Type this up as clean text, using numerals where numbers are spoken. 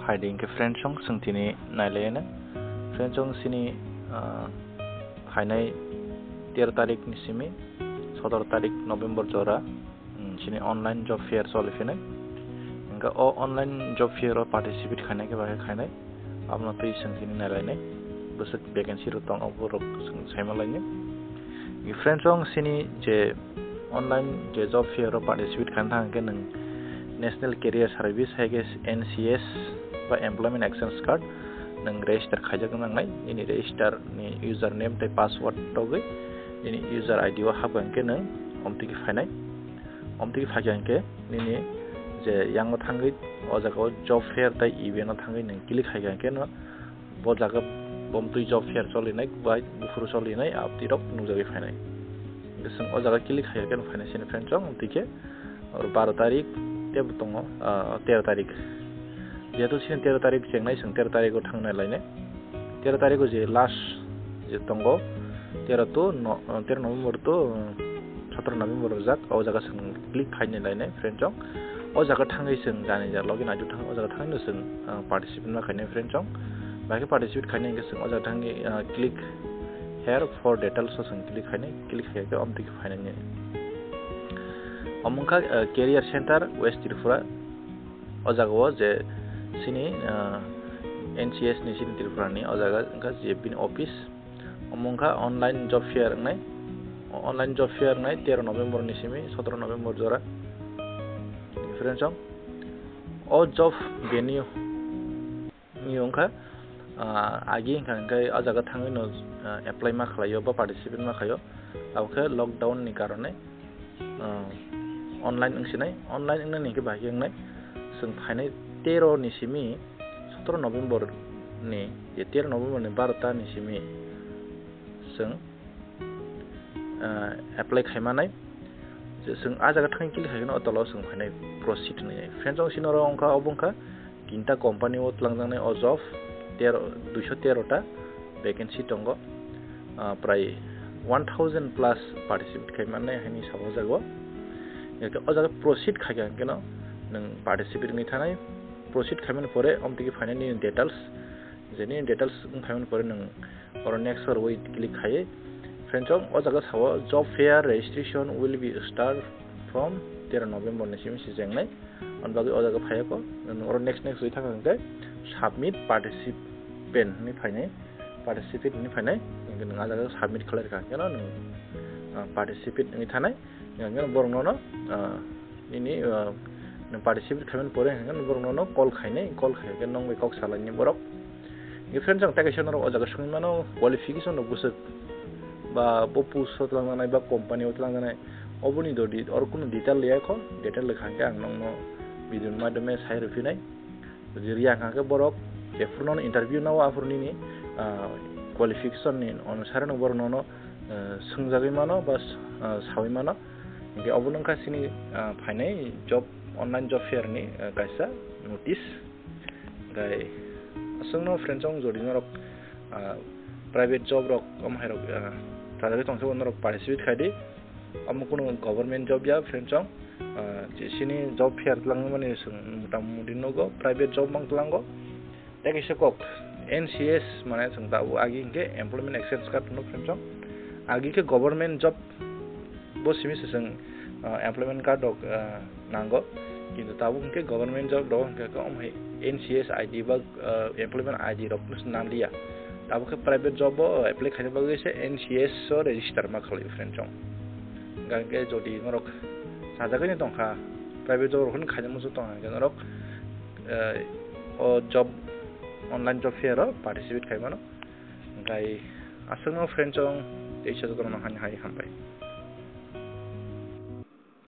finding के friend संग सोंथिनि नायलायनो फ्रेंड संग सिनि फाइनाय 13 तारिख निसिमि 17 तारिख नवेम्बर जरा सिनि ऑनलाइन जॉब फेयर सोलिफिनाय इनका ऑनलाइन जॉब फेयर पार्टिसिपेट खाने के बारे खाने अपना तो सोंथिनि नायलायनाय बस वैकेंसी रतंग अब रक साइमलायनो ये फ्रेंड संग सिनि जे ऑनलाइन जे जॉब फेयर पार्टिसिपेट खाने थांगे नों नेशनल कैरियर सर्विस है NCS बा एम्प्लॉयमेंट एक्सचेंज कार्ड नों रजिस्टर खायजागोन नांनाय इनि रजिस्टर नि यूजर नेम ते पासवर्ड तगै इनि यूजर आईडी वा हाबगोनके नों अमतिकी फायनाय निनि जे यांग थांगै ओ जागाव जॉब फेयर ताइ इवेंट थांगै नों क्लिक खायगोनके न ब जागा बमतुई जॉब फेयर चलिनाय बा बुफुर चलिनाय आपतिरक नुजागै फायनाय जों ओ जागा क्लिक खायगोन फायनायसिन फ्रेंड जों अमतिके और 12 तारिख तेब दङ 13 तारिख जेतु सिन 13 तारिख जेंनाय जों 13 तारिखआव थांनाय लायने 13 तारिखआव जे लास्ट जे दङ 13 नवेम्बर तो 17 नवेम्बर जाक ओ जागा जों क्लिक खायनाय लायने फ्रेंड जों ओ जागा थाङै जों जाने जा लगिन आइडि थाङो ओ जागा थाङै जों पार्टिसिपेट माखायने फ्रेंड जों बाकी पार्टिसिपेट खायनाय जों ओ जागा थाङै क्लिक हेयर फॉर डिटेल्स जों क्लिक खायके अमतिकी फायनाय अमुखा कैरियर सेंटर वेस्ट त्रिपुरा अजागाव जे सिनी NCS नि सिनी त्रिपुरानि अजागा इनका JP नि ऑफिस अमुखा ऑनलाइन जॉब फेयर नाय 13 नवेम्बर निसिमि 17 नवेम्बर जरा डिफरेंस ओ जॉब वेन्यू नि उनका आगी इनका अजागा थाङै न एप्लाई मा खालायो बा पार्टिसिपेट मा खायो आवखे लॉकडाउन नि कारणे ऑनलाइन इंसिनाय ऑनलाइन इंनाय के बाकी इंनाय जों फायनाय 13 निसिमि 17 नवेम्बर नि 13 नवेम्बर नि 12 ता निसिमि जों एप्लाई खायमानाय जों आ जागा थांखि लिखायगोन अतलाव जों फायनाय प्रोसीड नै फ्रेंड्स सिनर अंका अबंका किनता कंपनी उतलांजानाय अजॉब 213 ता वैकेंसी दङ प्राय 1000 प्लस पार्टिसिपेट खायमानाय हानि साबो जागो याके अजागा प्रोसीड खायगोन केन नों पार्टिसिपेट नि थानाय प्रोसीड खायमान परे अमतिकी फाइनाल डिटेल्स जेनि डिटेल्स खायमान परे नों और नेक्स्ट और वेट क्लिक खाये फ्रेंड्स अजागा साव job fair registration will be start from 13 November निसिम सिजेंनाय अनबागै अजागा फायको और नेक्स्ट वे थाखांगे सबमिट पार्टिसिपेंट नि फायनाय नों आजागा सबमिट खालायखा केन नों पार्टिसिपेट नि थानाय नों बरंनो इनि नों पार्टिसिपेट खायमान परे नों बरंनो कॉल खायके नों बे कक सालायनि बरक नि फ्रेंड्स एप्लीकेशन रो अजागा सुनिमानो क्वालिफिकेशन रो गुसु बा पोस्ट होतलांनाय बा कंपनी होतलांनाय अबुनि ददि और कुनु डिटेल लियाखो डिटेल लिखांके आं नंनो बिदिन मादमे साइर फिनाय रिया खांके बरक जेफुरनो इंटरव्यू नाव आफुरनि क्वालिफिकेशन नि अनुसार न बरनो सोंजागै मानो बस सावै मानो के अबुनंका सिनि फाइनाय जॉब ऑनलाइन जॉब फेयर नि गायसा नोटिस गाय असंनो फ्रेंड्स जों जदिनो प्राइवेट जॉब रक अमहायरक ताजागे तंसे उनरक पार्टिसिपेट खायदि अमुकुनो गवर्नमेंट जॉब या फ्रेंड्स जों जेसिनि जॉब फेयर लांनो माने जों मुटामुटि नगो प्राइवेट जॉब मांगलांगो तेकेसे कक NCS माने जों दा आगि के एम्प्लॉयमेंट एक्सचेंज कार्ड नो फ्रेंड्स जों आगि के गवर्नमेंट जॉब बसिमिस जों एम्प्लॉयमेंट कार्ड नांगो किन्तु ताबु के गवर्नमेंट जॉब दो के अमहाय NCS आईडी बा एम्प्लॉयमेंट आईडी रक नाम लिया ताबु के प्राइवेट जॉब एप्लाई खायनो बागै से NCS रजिस्टर मा खालायो फ्रेंड्स जों गांके जदि नरक साजागैनो दंखा प्राइवेट जॉब रखन खायनो मोसो दं नरक ओ job online job fair participate खायमानो गाय आसंनो फ्रेंड्स जों देशा जदनो हानि हाय हामबाय